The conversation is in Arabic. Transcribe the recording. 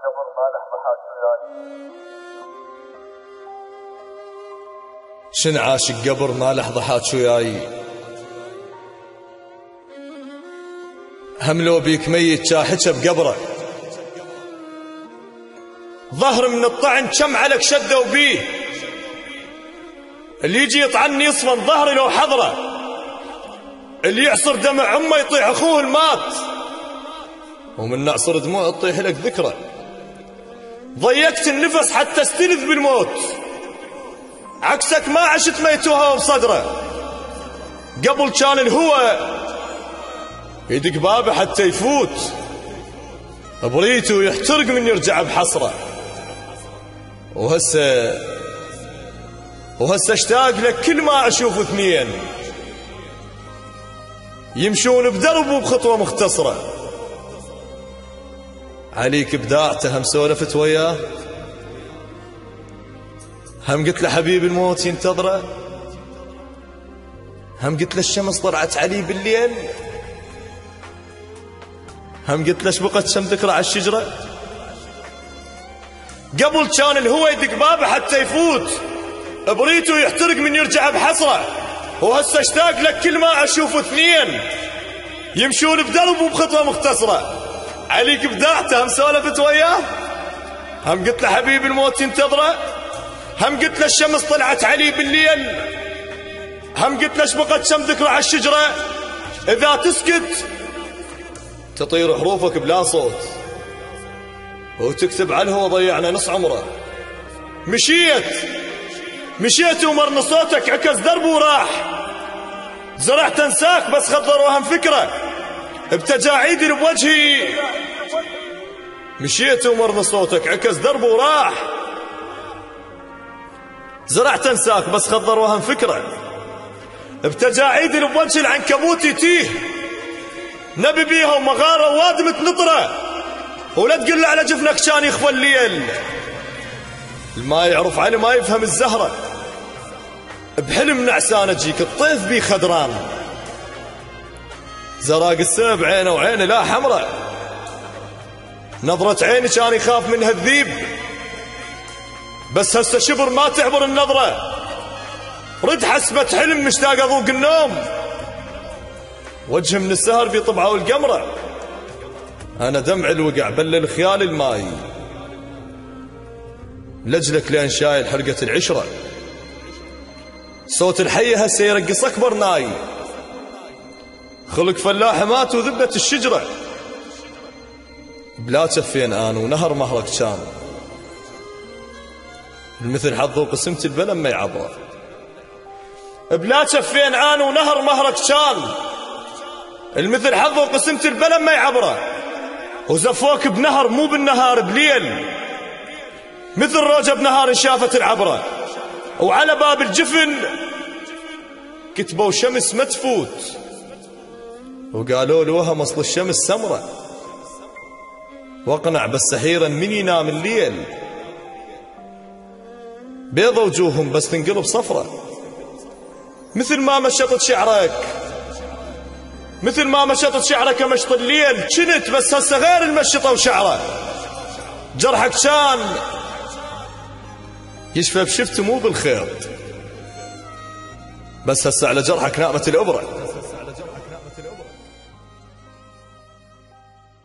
قبل ما لحظة حاجة. شن عاشق قبر ما لحظة حاج وياي، هم لو بيك ميت شاحكه بقبره، ظهر من الطعن كم عليك شدوا بيه، اللي يجي يطعني يصفن ظهري لو حضره، اللي يعصر دمع امه يطيح اخوه المات، ومن نعصر دموع تطيح لك ذكرى، ضيقت النفس حتى استلذ بالموت، عكسك ما عشت ميت وهو بصدره، قبل كان الهوى يدق بابه حتى يفوت، بريته يحترق من يرجع بحسره، وهسه اشتاق لك كل ما اشوف اثنين يمشون بدرب وبخطوه مختصره، عليك بداعته هم سولفت وياه، هم قلت له حبيب الموت ينتظره، هم قلت له الشمس طلعت علي بالليل، هم قلت له شبقت شم ذكرى على الشجره، قبل كان الهوى يدق بابه حتى يفوت، بريته يحترق من يرجع بحسره، وهسه اشتاق لك كل ما اشوف اثنين يمشون بدرب وبخطوه مختصره، عليك بداعته هم سولفت وياه، هم قلت له حبيب الموت ينتظره، هم قلت له الشمس طلعت علي بالليل، هم قلت له شبقت شم ذكرى على الشجره، اذا تسكت تطير حروفك بلا صوت، وتكتب على الهوى ضيعنا نص عمره، مشيت ومرن صوتك عكس درب وراح، زرعت انساك بس خضر وهم فكره بتجاعيدي بوجهي، مشيت ومرن صوتك عكس درب وراح، زرعت انساك بس خضر وهم فكره بتجاعيدي بوجه العنكبوت يتيه، نبي بيها ومغاره وادمة نطره، ولا تقل على جفنك كان يخفى الليل، ما يعرف علي ما يفهم الزهره، بحلم نعسان تجيك الطيف بي خدران، زراق السما بعينه وعينه لا حمره، نظرة عيني كان يخاف منها الذيب، بس هسه شبر ما تعبر النظرة، رد حسبة حلم مشتاق اذوق النوم، وجه من السهر بطبعه والقمره، انا دمع الوقع بلل خيال الماي، لجلك لين شايل حرقة العشرة، صوت الحية هسه يرقص اكبر ناي، خلق فلاح مات وذبت الشجرة، بلا جفين انا ونهر مهرك كان، المثل حظه وقسمت البلم ما يعبره، بلا جفين انا ونهر مهرك كان، المثل حظه وقسمت البلم ما يعبره، وزفوك بنهر مو بالنهار بليل، مثل روجة بنهار شافت العبرة، وعلى باب الجفن كتبوا شمس ما تفوت، وقالوا له وهم اصل الشمس سمرة، واقنع بس سحيرا من ينام الليل، بيضة وجوههم بس تنقلب صفرة، مثل ما مشطت شعرك مشط الليل، كنت بس هسه غير المشطة وشعره، جرحك كان يشفى بشفت مو بالخيط، بس هسه على جرحك نامت الأبرة.